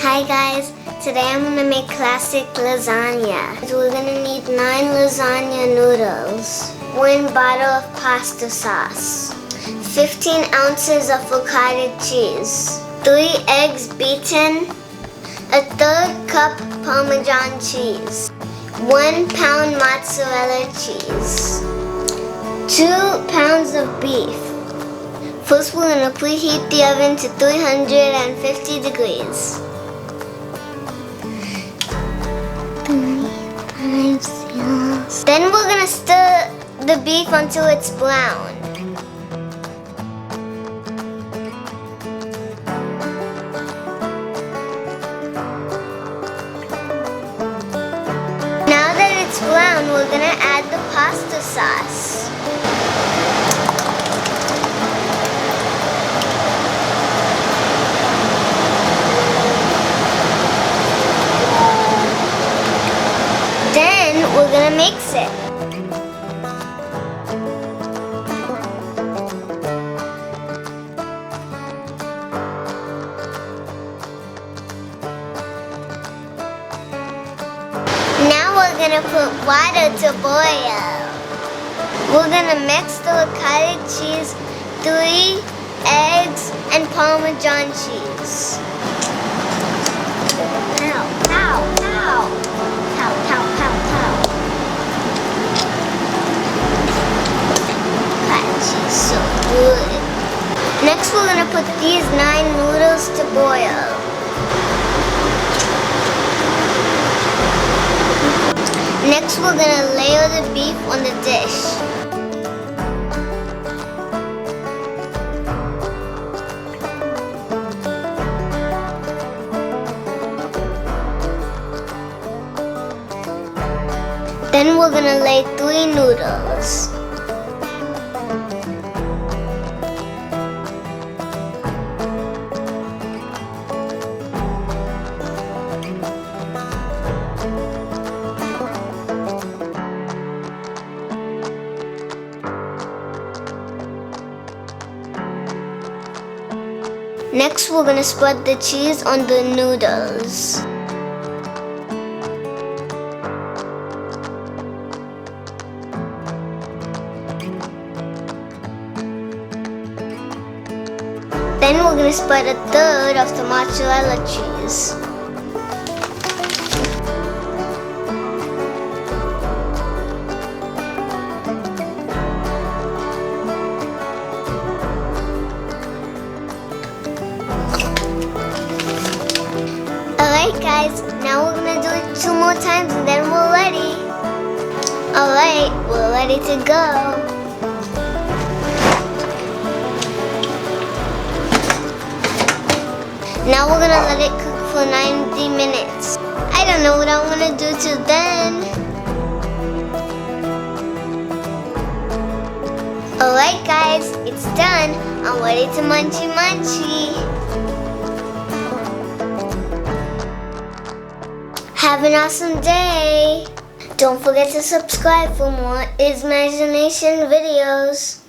Hi guys, today I'm gonna make classic lasagna. We're gonna need 9 lasagna noodles, 1 bottle of pasta sauce, 15 ounces of avocado cheese, 3 eggs beaten, a 1/3 cup Parmesan cheese, 1 pound mozzarella cheese, 2 pounds of beef. First we're gonna preheat the oven to 350 degrees. 3, 5, 6. Then we're gonna stir the beef until it's brown. Now that it's brown, we're gonna add the pasta sauce. Then we're gonna mix it. Now we're gonna put water to boil. We're gonna mix the avocado cheese, 3 eggs, and Parmesan cheese. Ow, ow, ow. Pow, pow, pow, pow. That cheese so good. Next we're gonna put these 9 noodles to boil. Next we're gonna layer the beef on the dish. Then we're gonna lay 3 noodles. Next we're gonna spread the cheese on the noodles. Then we're gonna spread a 1/3 of the mozzarella cheese. Alright guys, now we're gonna do it 2 more times and then we're ready. Alright, we're ready to go. Now we're gonna let it cook for 90 minutes. I don't know what I'm gonna do till then. Alright guys, it's done. I'm ready to munchy munchy. Have an awesome day. Don't forget to subscribe for more Imagination videos.